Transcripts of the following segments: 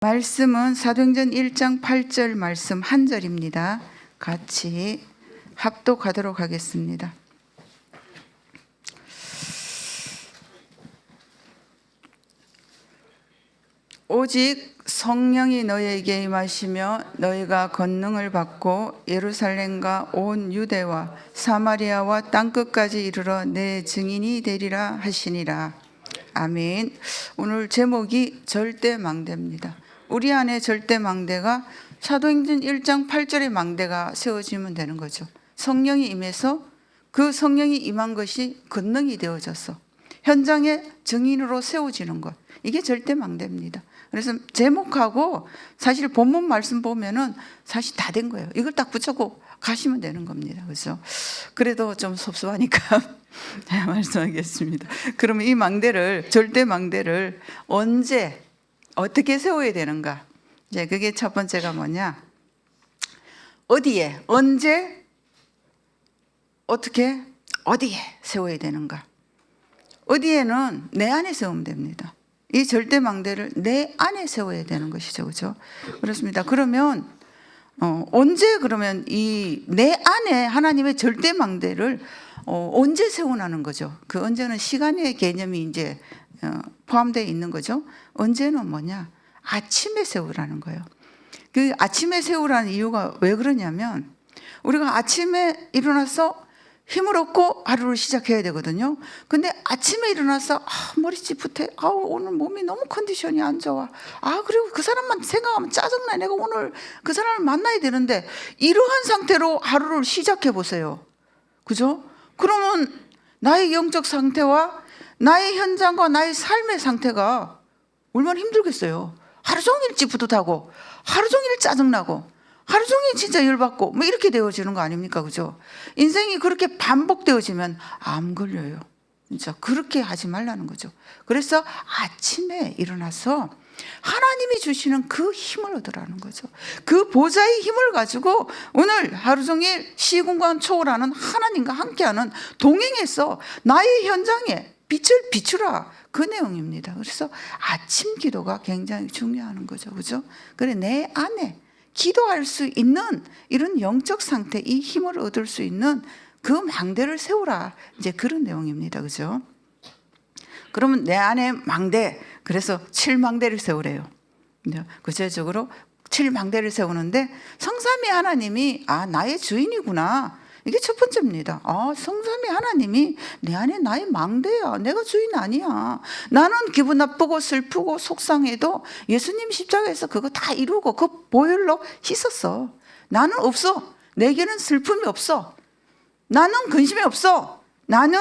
말씀은 사도행전 1장 8절 말씀 한 절입니다. 같이 합독하도록 하겠습니다. 오직 성령이 너희에게 임하시며 너희가 권능을 받고 예루살렘과 온 유대와 사마리아와 땅끝까지 이르러 내 증인이 되리라 하시니라. 아멘. 오늘 제목이 절대망대입니다. 우리 안에 절대망대가 사도행전 1장 8절의 망대가 세워지면 되는 거죠. 성령이 임해서 그 성령이 임한 것이 권능이 되어져서 현장에 증인으로 세워지는 것, 이게 절대망대입니다. 그래서 제목하고 사실 본문 말씀 보면은 사실 다 된 거예요. 이걸 딱 붙잡고 가시면 되는 겁니다. 그래서 그래도 좀 섭섭하니까 말씀하겠습니다. 그러면 이 망대를, 절대망대를 언제 어떻게 세워야 되는가? 이제 그게 첫 번째가 뭐냐? 어디에, 언제, 어떻게, 어디에 세워야 되는가? 어디에는 내 안에 세우면 됩니다. 이 절대망대를 내 안에 세워야 되는 것이죠. 그렇죠? 그렇습니다. 그러면 언제 그러면 이 내 안에 하나님의 절대망대를 언제 세우라는 거죠? 그 언제는 시간의 개념이 이제 포함되어 있는 거죠. 언제는 뭐냐? 아침에 세우라는 거예요. 그 아침에 세우라는 이유가 왜 그러냐면 우리가 아침에 일어나서 힘을 얻고 하루를 시작해야 되거든요. 근데 아침에 일어나서 머리 찌푸해. 오늘 몸이 너무 컨디션이 안 좋아. 그리고 그 사람만 생각하면 짜증나. 내가 오늘 그 사람을 만나야 되는데 이러한 상태로 하루를 시작해 보세요. 그죠? 그러면 나의 영적 상태와 나의 현장과 나의 삶의 상태가 얼마나 힘들겠어요. 하루 종일 찌푸듯하고 하루 종일 짜증나고 하루 종일 진짜 열받고 뭐 이렇게 되어지는 거 아닙니까? 그죠? 인생이 그렇게 반복되어지면 암 걸려요. 진짜 그렇게 하지 말라는 거죠. 그래서 아침에 일어나서 하나님이 주시는 그 힘을 얻으라는 거죠. 그 보좌의 힘을 가지고 오늘 하루 종일 시공간 초월하는 하나님과 함께하는 동행해서 나의 현장에 빛을 비추라. 그 내용입니다. 그래서 아침 기도가 굉장히 중요한 거죠. 그죠? 그래, 내 안에 기도할 수 있는 이런 영적 상태, 이 힘을 얻을 수 있는 그 망대를 세우라. 이제 그런 내용입니다. 그죠? 그러면 내 안에 망대, 그래서 7망대를 세우래요. 구체적으로 7망대를 세우는데 성삼위 하나님이 나의 주인이구나. 이게 첫 번째입니다. 성삼위 하나님이 내 안에 나의 망대야. 내가 주인 아니야. 나는 기분 나쁘고 슬프고 속상해도 예수님 십자가에서 그거 다 이루고 그 보혈로 씻었어. 나는 없어. 내게는 슬픔이 없어. 나는 근심이 없어. 나는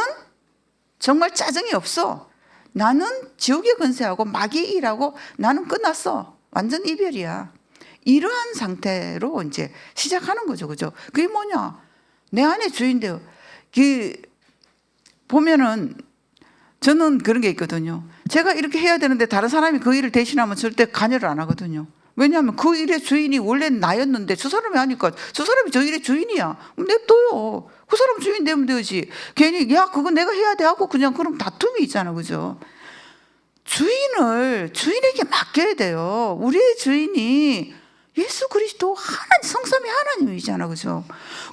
정말 짜증이 없어. 나는 지옥에 근세하고 마귀의 일하고 나는 끝났어. 완전 이별이야. 이러한 상태로 이제 시작하는 거죠. 그죠? 그게 뭐냐? 내 안에 주인데요. 보면은 저는 그런 게 있거든요. 제가 이렇게 해야 되는데 다른 사람이 그 일을 대신하면 절대 관여를 안 하거든요. 왜냐하면 그 일의 주인이 원래 나였는데 저 사람이 하니까 저 사람이 저 일의 주인이야. 냅둬요. 그 사람 주인 되면 되지. 괜히 그거 내가 해야 돼 하고 그냥 그럼 다툼이 있잖아. 그죠? 주인에게 맡겨야 돼요. 우리의 주인이 예수 그리스도 성삼위 하나님이잖아. 그죠?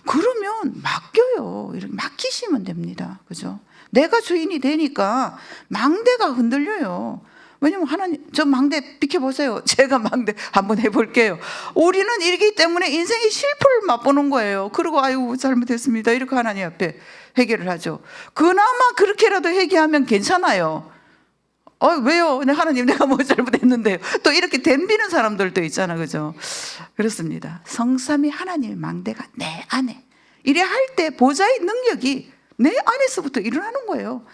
그러면 맡겨요. 이렇게 맡기시면 됩니다. 그죠? 내가 주인이 되니까 망대가 흔들려요. 왜냐면 하나님, 저 망대 비켜보세요. 제가 망대 한번 해볼게요. 우리는 이기 때문에 인생의 실패를 맛보는 거예요. 그리고 잘못했습니다. 이렇게 하나님 앞에 회개를 하죠. 그나마 그렇게라도 회개하면 괜찮아요. 왜요? 하나님, 내가 뭐 잘못했는데요. 또 이렇게 덤비는 사람들도 있잖아. 그죠? 그렇습니다. 성삼위 하나님의 망대가 내 안에. 이래 할 때 보좌의 능력이 내 안에서부터 일어나는 거예요.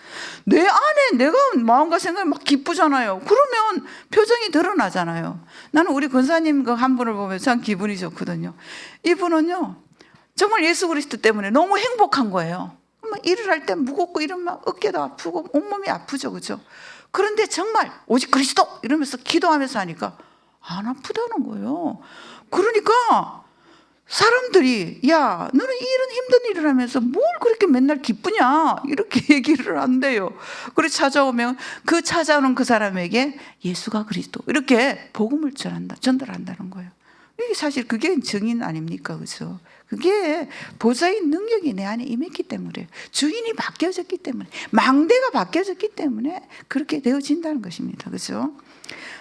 내 안에 내가 마음과 생각이 막 기쁘잖아요. 그러면 표정이 드러나잖아요. 나는 우리 권사님 한 분을 보면 참 기분이 좋거든요. 이분은요, 정말 예수 그리스도 때문에 너무 행복한 거예요. 일을 할 때 무겁고 이러면 어깨도 아프고 온몸이 아프죠. 그죠? 그런데 정말 오직 그리스도 이러면서 기도하면서 하니까 안 아프다는 거예요. 그러니까 사람들이 야 너는 이런 힘든 일을 하면서 뭘 그렇게 맨날 기쁘냐 이렇게 얘기를 한대요. 그래서 찾아오면 그 찾아오는 그 사람에게 예수가 그리스도 이렇게 복음을 전달한다는 거예요. 이게 사실 그게 증인 아닙니까? 그죠? 그게 보좌의 능력이 내 안에 임했기 때문에, 주인이 바뀌어졌기 때문에, 망대가 바뀌어졌기 때문에 그렇게 되어진다는 것입니다. 그죠?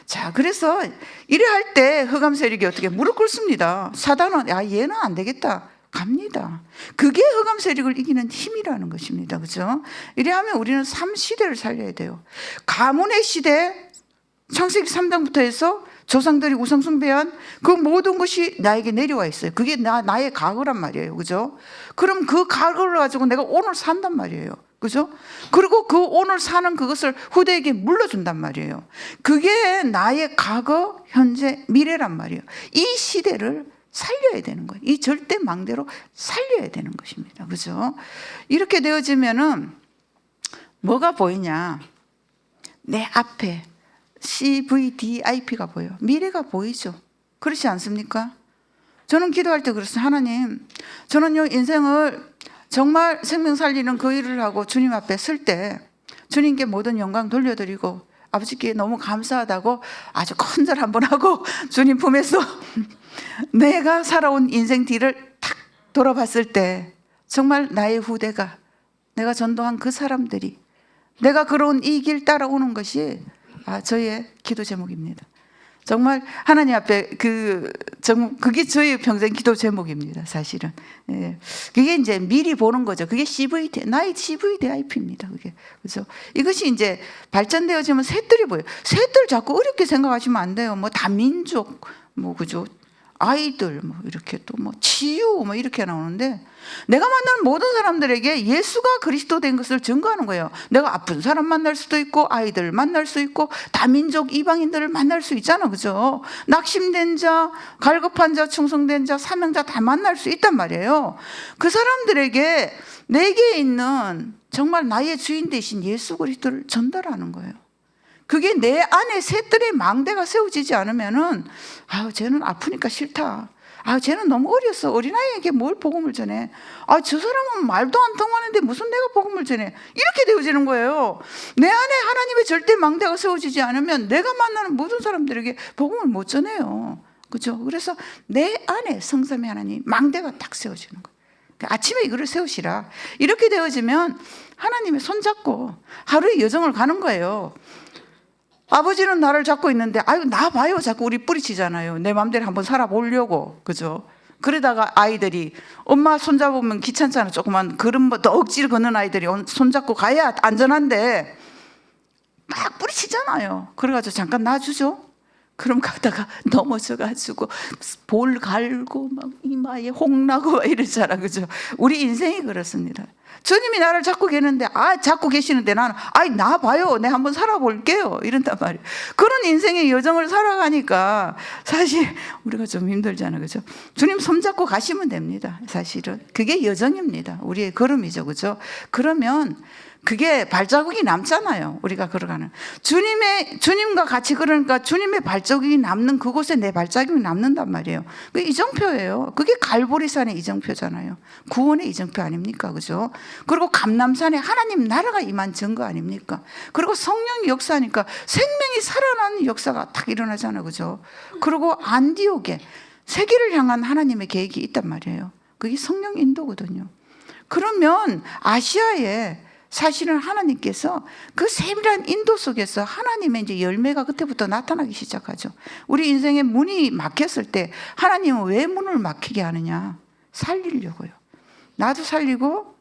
자, 그래서 이래 할 때 흑암 세력이 어떻게 무릎 꿇습니다. 사단은 얘는 안 되겠다. 갑니다. 그게 흑암 세력을 이기는 힘이라는 것입니다. 그죠? 이래 하면 우리는 3시대를 살려야 돼요. 가문의 시대, 창세기 3장부터 해서 조상들이 우상숭배한 그 모든 것이 나에게 내려와 있어요. 그게 나의 과거란 말이에요. 그죠? 그럼 그 과거를 가지고 내가 오늘 산단 말이에요. 그죠? 그리고 그 오늘 사는 그것을 후대에게 물려준단 말이에요. 그게 나의 과거, 현재, 미래란 말이에요. 이 시대를 살려야 되는 거예요. 이 절대 망대로 살려야 되는 것입니다. 그죠? 이렇게 되어지면은 뭐가 보이냐? 내 앞에 CVDIP가 보여요. 미래가 보이죠. 그렇지 않습니까? 저는 기도할 때 그랬어요. 하나님, 저는요 인생을 정말 생명 살리는 그 일을 하고 주님 앞에 설 때 주님께 모든 영광 돌려드리고 아버지께 너무 감사하다고 아주 큰절 한번 하고 주님 품에서 내가 살아온 인생 뒤를 탁 돌아봤을 때 정말 나의 후대가, 내가 전도한 그 사람들이, 내가 걸어온 이 길 따라오는 것이 저의 기도 제목입니다. 정말 하나님 앞에 그게 저의 평생 기도 제목입니다. 사실은. 예. 그게 이제 미리 보는 거죠. 그게 나의 CVDIP입니다. 그게. 그죠? 이것이 이제 발전되어지면 셋들이 보여요. 셋들 자꾸 어렵게 생각하시면 안 돼요. 뭐 다민족, 그죠? 아이들, 이렇게 또 치유, 이렇게 나오는데, 내가 만나는 모든 사람들에게 예수가 그리스도 된 것을 증거하는 거예요. 내가 아픈 사람 만날 수도 있고, 아이들 만날 수 있고, 다민족 이방인들을 만날 수 있잖아. 그죠? 낙심된 자, 갈급한 자, 충성된 자, 사명자 다 만날 수 있단 말이에요. 그 사람들에게 내게 있는 정말 나의 주인 되신 예수 그리스도를 전달하는 거예요. 그게 내 안에 셋들의 망대가 세워지지 않으면은, 쟤는 아프니까 싫다. 쟤는 너무 어렸어. 어린아이에게 뭘 복음을 전해. 저 사람은 말도 안 통하는데 무슨 내가 복음을 전해. 이렇게 되어지는 거예요. 내 안에 하나님의 절대 망대가 세워지지 않으면 내가 만나는 모든 사람들에게 복음을 못 전해요. 그죠? 그래서 내 안에 성삼위 하나님 망대가 딱 세워지는 거예요. 아침에 이거를 세우시라. 이렇게 되어지면 하나님의 손잡고 하루의 여정을 가는 거예요. 아버지는 나를 잡고 있는데 나 봐요. 자꾸 우리 뿌리치잖아요. 내 마음대로 한번 살아보려고. 그죠? 그러다가 아이들이 엄마 손잡으면 귀찮잖아. 조그만 걸음 억지로 걷는 아이들이 손잡고 가야 안전한데 막 뿌리치잖아요. 그래가지고 잠깐 놔주죠. 그럼 가다가 넘어져가지고 볼 갈고 막 이마에 홍나고 막 이러잖아. 그죠? 우리 인생이 그렇습니다. 주님이 나를 잡고 계는데 잡고 계시는데 나는 나 봐요. 내가 한번 살아볼게요. 이런단 말이에요. 그런 인생의 여정을 살아가니까 사실 우리가 좀 힘들잖아요. 그죠? 주님 손잡고 가시면 됩니다. 사실은 그게 여정입니다. 우리의 걸음이죠. 그죠? 그러면 그게 발자국이 남잖아요. 우리가 걸어가는 주님과 같이 걸으니까 주님의 발자국이 남는 그곳에 내 발자국이 남는단 말이에요. 그게 이정표예요. 그게 갈보리산의 이정표잖아요. 구원의 이정표 아닙니까? 그죠? 그리고 감람산에 하나님 나라가 임한 증거 아닙니까? 그리고 성령이 역사하니까 생명이 살아나는 역사가 딱 일어나잖아요. 그죠? 그리고 안디옥에 세계를 향한 하나님의 계획이 있단 말이에요. 그게 성령 인도거든요. 그러면 아시아에 사실은 하나님께서 그 세밀한 인도 속에서 하나님의 이제 열매가 그때부터 나타나기 시작하죠. 우리 인생의 문이 막혔을 때 하나님은 왜 문을 막히게 하느냐? 살리려고요. 나도 살리고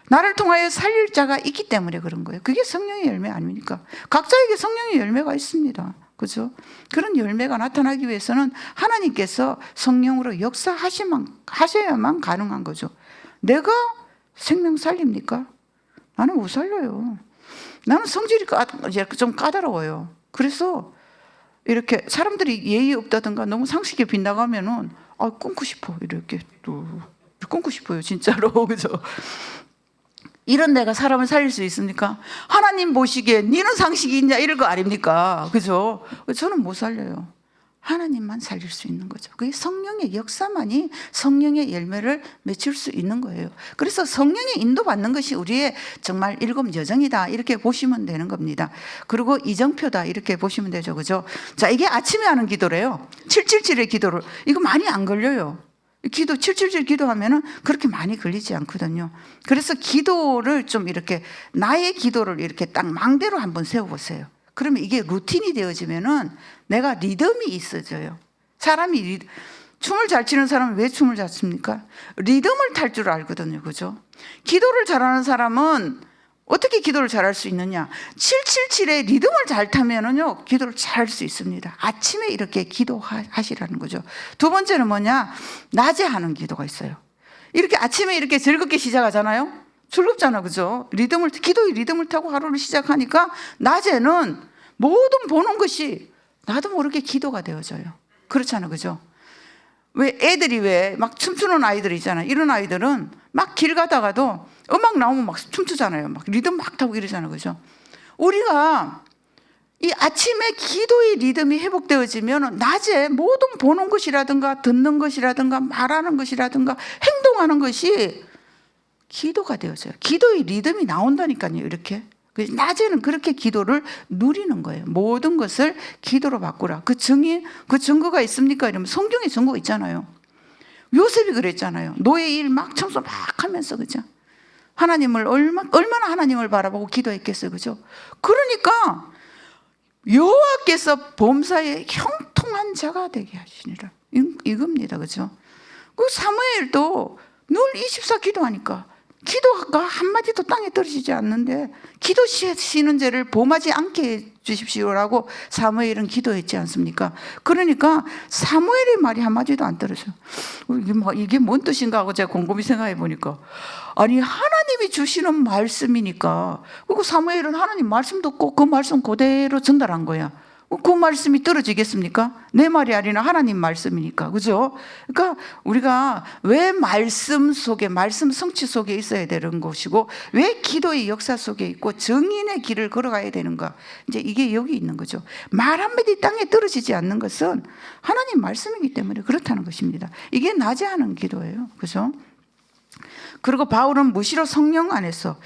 나를 통하여 살릴 자가 있기 때문에 그런 거예요. 그게 성령의 열매 아닙니까? 각자에게 성령의 열매가 있습니다. 그죠? 그런 열매가 나타나기 위해서는 하나님께서 성령으로 역사하셔야만 가능한 거죠. 내가 생명 살립니까? 나는 못 살려요. 나는 성질이 좀 까다로워요. 그래서 이렇게 사람들이 예의 없다든가 너무 상식에 빗나가면은 끊고 싶어. 이렇게 또 끊고 싶어요. 진짜로. 그죠? 이런 내가 사람을 살릴 수 있습니까? 하나님 보시기에 니는 상식이 있냐 이럴 거 아닙니까? 그죠? 저는 못 살려요. 하나님만 살릴 수 있는 거죠. 그게 성령의 역사만이 성령의 열매를 맺힐 수 있는 거예요. 그래서 성령의 인도받는 것이 우리의 정말 일곱 여정이다 이렇게 보시면 되는 겁니다. 그리고 이정표다 이렇게 보시면 되죠. 그죠? 자, 이게 아침에 하는 기도래요. 777의 기도를. 이거 많이 안 걸려요. 기도 777 기도하면은 그렇게 많이 걸리지 않거든요. 그래서 기도를 좀 이렇게 나의 기도를 이렇게 딱 망대로 한번 세워보세요. 그러면 이게 루틴이 되어지면은 내가 리듬이 있어져요. 사람이 춤을 잘 추는 사람은 왜 춤을 잘 춥니까? 리듬을 탈 줄 알거든요. 그죠? 기도를 잘하는 사람은 어떻게 기도를 잘할 수 있느냐? 777의 리듬을 잘 타면은요, 기도를 잘할 수 있습니다. 아침에 이렇게 기도하시라는 거죠. 두 번째는 뭐냐? 낮에 하는 기도가 있어요. 이렇게 아침에 이렇게 즐겁게 시작하잖아요? 즐겁잖아, 그죠? 기도의 리듬을 타고 하루를 시작하니까 낮에는 모든 보는 것이 나도 모르게 기도가 되어져요. 그렇잖아, 그죠? 왜 애들이 왜 막 춤추는 아이들 있잖아요. 이런 아이들은 막 길 가다가도 음악 나오면 막 춤추잖아요. 막 리듬 막 타고 이러잖아요, 그죠? 우리가 이 아침에 기도의 리듬이 회복되어지면 낮에 모든 보는 것이라든가 듣는 것이라든가 말하는 것이라든가 행동하는 것이 기도가 되어져요. 기도의 리듬이 나온다니까요. 이렇게 낮에는 그렇게 기도를 누리는 거예요. 모든 것을 기도로 바꾸라. 그 증거가 있습니까? 이러면 성경에 증거가 있잖아요. 요셉이 그랬잖아요. 노예 일 막 청소 막 하면서, 그죠? 하나님을 얼마나 하나님을 바라보고 기도했겠어요, 그죠? 그러니까 여호와께서 범사에 형통한 자가 되게 하시니라. 이겁니다, 그죠? 그 사무엘도 늘 24 기도하니까 기도가 한마디도 땅에 떨어지지 않는데 기도시는 죄를 범하지 않게 해 주십시오라고 사무엘은 기도했지 않습니까? 그러니까 사무엘의 말이 한마디도 안 떨어져요. 이게 뭔 뜻인가 하고 제가 곰곰이 생각해 보니까 아니 하나님이 주시는 말씀이니까 그리고 사무엘은 하나님 말씀 듣고 그 말씀 그대로 전달한 거야. 그 말씀이 떨어지겠습니까? 내 말이 아니라 하나님 말씀이니까. 그죠? 그러니까 우리가 왜 말씀 속에, 말씀 성취 속에 있어야 되는 것이고, 왜 기도의 역사 속에 있고, 정인의 길을 걸어가야 되는가. 이제 이게 여기 있는 거죠. 말 한마디 땅에 떨어지지 않는 것은 하나님 말씀이기 때문에 그렇다는 것입니다. 이게 낮에 하는 기도예요. 그죠? 그리고 바울은 무시로 성령 안에서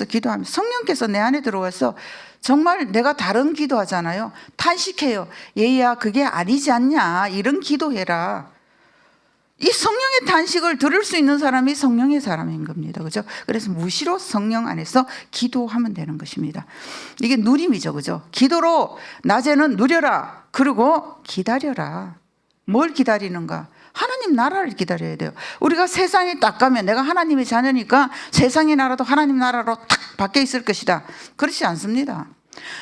기도하면 성령께서 내 안에 들어와서 정말 내가 다른 기도하잖아요. 탄식해요. 얘야 그게 아니지 않냐. 이런 기도해라. 이 성령의 탄식을 들을 수 있는 사람이 성령의 사람인 겁니다. 그죠? 그래서 무시로 성령 안에서 기도하면 되는 것입니다. 이게 누림이죠. 그죠? 기도로 낮에는 누려라. 그리고 기다려라. 뭘 기다리는가? 하나님 나라를 기다려야 돼요. 우리가 세상에 딱 가면 내가 하나님의 자녀니까 세상의 나라도 하나님 나라로 탁 바뀌어 있을 것이다. 그렇지 않습니다.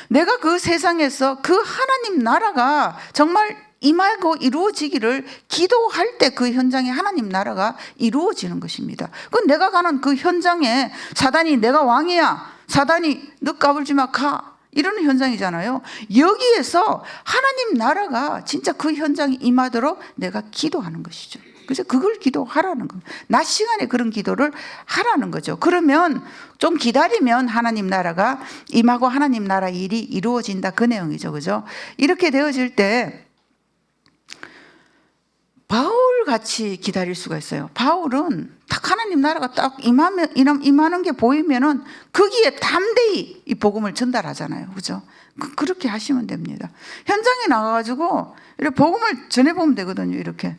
내가 그 세상에서 그 하나님 나라가 정말 임하고 이루어지기를 기도할 때 그 현장에 하나님 나라가 이루어지는 것입니다. 그 내가 가는 그 현장에 사단이 내가 왕이야. 사단이 너 까불지 마 가. 이런 현장이잖아요. 여기에서 하나님 나라가 진짜 그 현장에 임하도록 내가 기도하는 것이죠. 그래서 그걸 기도하라는 겁니다. 낮 시간에 그런 기도를 하라는 거죠. 그러면 좀 기다리면 하나님 나라가 임하고 하나님 나라 일이 이루어진다. 그 내용이죠. 그죠? 이렇게 되어질 때 바울같이 기다릴 수가 있어요. 바울은 딱 하나님 나라가 딱 임하는 게 보이면은 거기에 담대히 이 복음을 전달하잖아요. 그죠? 그렇게 하시면 됩니다. 현장에 나가가지고 이렇게 복음을 전해보면 되거든요. 이렇게.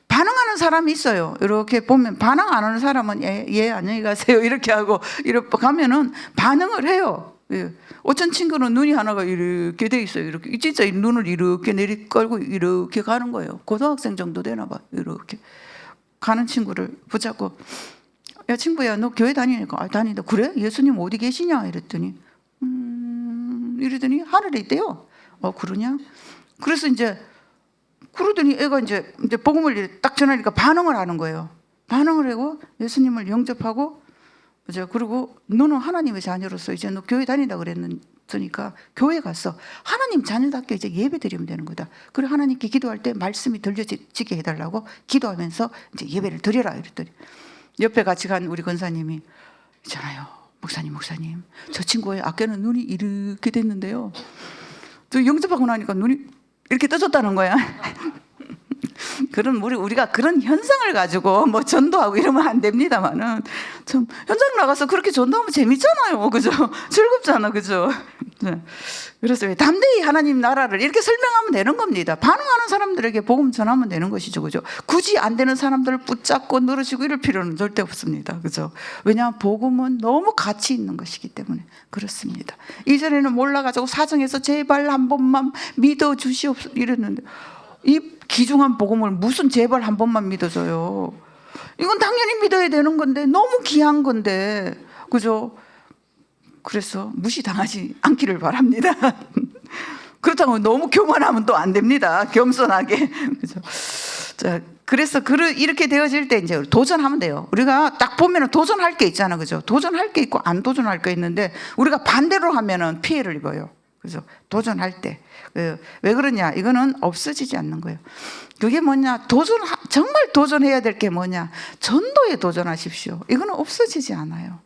반응하는 사람이 있어요. 이렇게 보면 반응 안 하는 사람은 예, 안녕히 가세요. 이렇게 하고 이렇게 가면은 반응을 해요. 예. 어떤 친구는 눈이 하나가 이렇게 돼 있어요. 이렇게 진짜 눈을 이렇게 내리깔고 이렇게 가는 거예요. 고등학생 정도 되나 봐. 이렇게 가는 친구를 붙잡고 야 친구야 너 교회 다니니까 다니다. 그래? 예수님 어디 계시냐? 이랬더니 이러더니 하늘에 있대요. 그러냐? 그래서 이제 그러더니 애가 이제 복음을 딱 전하니까 반응을 하는 거예요. 반응을 하고 예수님을 영접하고 이제 그리고 너는 하나님의 자녀로서 이제 너 교회 다닌다 그랬으니까 교회 가서 하나님 자녀답게 이제 예배 드리면 되는 거다. 그리고 하나님께 기도할 때 말씀이 들려지게 해달라고 기도하면서 이제 예배를 드려라 이랬더니 옆에 같이 간 우리 권사님이 있잖아요. 목사님 저 친구의 아까는 눈이 이렇게 됐는데요. 저 영접하고 나니까 눈이 이렇게 떠줬다는 거야. 그런 우리가 그런 현상을 가지고 뭐 전도하고 이러면 안 됩니다만은 참 현장 나가서 그렇게 전도하면 재밌잖아요, 그죠? 즐겁잖아, 그죠? 네. 그래서 담대히 하나님 나라를 이렇게 설명하면 되는 겁니다. 반응하는 사람들에게 복음 전하면 되는 것이죠, 그죠? 굳이 안 되는 사람들을 붙잡고 늘으시고 이럴 필요는 절대 없습니다, 그죠? 왜냐하면 복음은 너무 가치 있는 것이기 때문에 그렇습니다. 이전에는 몰라가지고 사정해서 제발 한 번만 믿어 주시옵소서 이랬는데. 이 귀중한 복음을 무슨 제발 한 번만 믿어줘요. 이건 당연히 믿어야 되는 건데 너무 귀한 건데, 그죠? 그래서 무시당하지 않기를 바랍니다. 그렇다고 너무 교만하면 또 안 됩니다. 겸손하게. 그죠? 자, 그래서 이렇게 되어질 때 이제 도전하면 돼요. 우리가 딱 보면은 도전할 게 있잖아, 그죠? 도전할 게 있고 안 도전할 게 있는데 우리가 반대로 하면은 피해를 입어요. 그래서 도전할 때 왜 그러냐? 이거는 없어지지 않는 거예요. 그게 뭐냐? 정말 도전해야 될 게 뭐냐? 전도에 도전하십시오. 이거는 없어지지 않아요.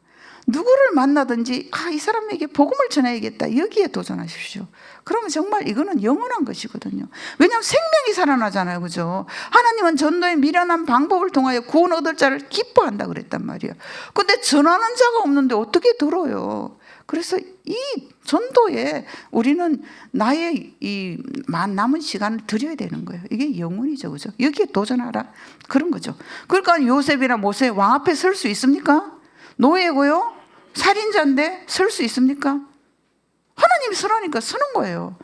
누구를 만나든지 이 사람에게 복음을 전해야겠다. 여기에 도전하십시오. 그러면 정말 이거는 영원한 것이거든요. 왜냐하면 생명이 살아나잖아요, 그죠? 하나님은 전도의 미련한 방법을 통하여 구원 얻을 자를 기뻐한다 그랬단 말이에요. 근데 전하는 자가 없는데 어떻게 들어요? 그래서 이 전도에 우리는 나의 이 남은 시간을 드려야 되는 거예요. 이게 영혼이죠, 그죠? 여기에 도전하라 그런 거죠. 그러니까 요셉이나 모세 왕 앞에 설 수 있습니까? 노예고요, 살인자인데 설 수 있습니까? 하나님이 서라니까 서는 거예요.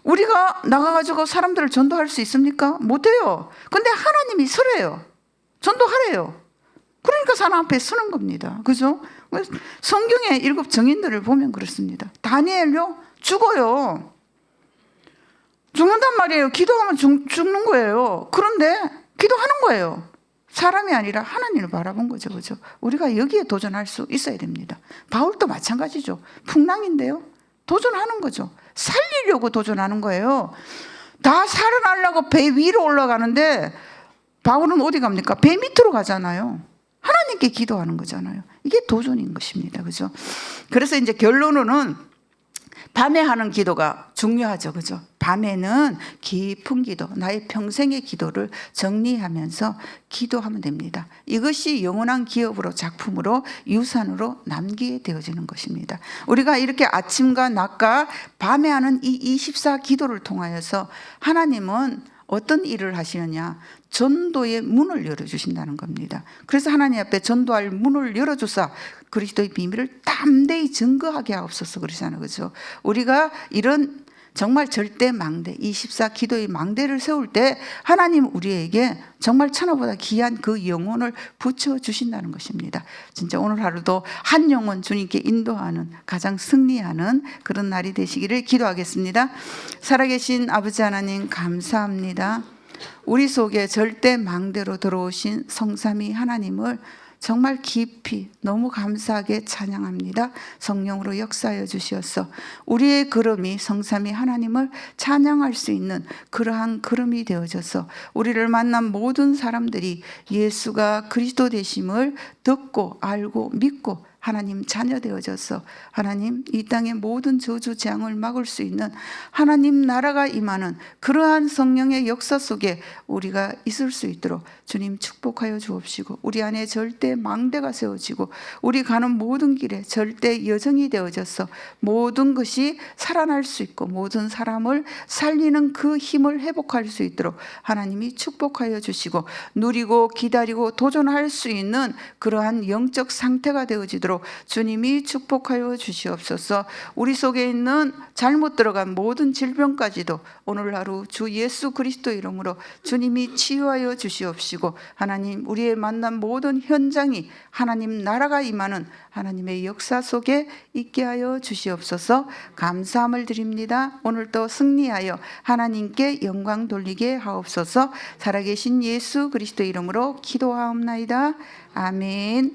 우리가 나가가지고 사람들을 전도할 수 있습니까? 못해요. 근데 하나님이 서래요. 전도하래요. 그러니까 사람 앞에 서는 겁니다. 그죠? 성경의 7 정인들을 보면 그렇습니다. 다니엘요, 죽어요. 죽는단 말이에요. 기도하면 죽는 거예요. 그런데 기도하는 거예요. 사람이 아니라 하나님을 바라본 거죠, 그죠? 우리가 여기에 도전할 수 있어야 됩니다. 바울도 마찬가지죠. 풍랑인데요, 도전하는 거죠. 살리려고 도전하는 거예요. 다 살아나려고 배 위로 올라가는데 바울은 어디 갑니까? 배 밑으로 가잖아요. 하나님께 기도하는 거잖아요. 이게 도전인 것입니다, 그죠? 그래서 이제 결론으로는 밤에 하는 기도가 중요하죠, 그죠? 밤에는 깊은 기도, 나의 평생의 기도를 정리하면서 기도하면 됩니다. 이것이 영원한 기업으로, 작품으로, 유산으로 남기게 되어지는 것입니다. 우리가 이렇게 아침과 낮과 밤에 하는 이 24 기도를 통하여서 하나님은 어떤 일을 하시느냐? 전도의 문을 열어주신다는 겁니다. 그래서 하나님 앞에 전도할 문을 열어주사 그리스도의 비밀을 담대히 증거하게 하옵소서 그러잖아요, 그죠? 우리가 이런 정말 절대 망대, 24 기도의 망대를 세울 때 하나님 우리에게 정말 천하보다 귀한 그 영혼을 붙여주신다는 것입니다. 진짜 오늘 하루도 한 영혼 주님께 인도하는 가장 승리하는 그런 날이 되시기를 기도하겠습니다. 살아계신 아버지 하나님 감사합니다. 우리 속에 절대 망대로 들어오신 성삼위 하나님을 정말 깊이 너무 감사하게 찬양합니다. 성령으로 역사하여 주시어서 우리의 걸음이 성삼위 하나님을 찬양할 수 있는 그러한 걸음이 되어져서 우리를 만난 모든 사람들이 예수가 그리스도 되심을 듣고 알고 믿고 하나님 자녀 되어져서 하나님 이 땅의 모든 저주 재앙을 막을 수 있는 하나님 나라가 임하는 그러한 성령의 역사 속에 우리가 있을 수 있도록 주님 축복하여 주옵시고 우리 안에 절대 망대가 세워지고 우리 가는 모든 길에 절대 여정이 되어져서 모든 것이 살아날 수 있고 모든 사람을 살리는 그 힘을 회복할 수 있도록 하나님이 축복하여 주시고 누리고 기다리고 도전할 수 있는 그러한 영적 상태가 되어지도록 주님이 축복하여 주시옵소서. 우리 속에 있는 잘못 들어간 모든 질병까지도 오늘 하루 주 예수 그리스도 이름으로 주님이 치유하여 주시옵시고 하나님 우리의 만난 모든 현장이 하나님 나라가 임하는 하나님의 역사 속에 있게 하여 주시옵소서. 감사함을 드립니다. 오늘도 승리하여 하나님께 영광 돌리게 하옵소서. 살아계신 예수 그리스도 이름으로 기도하옵나이다. 아멘.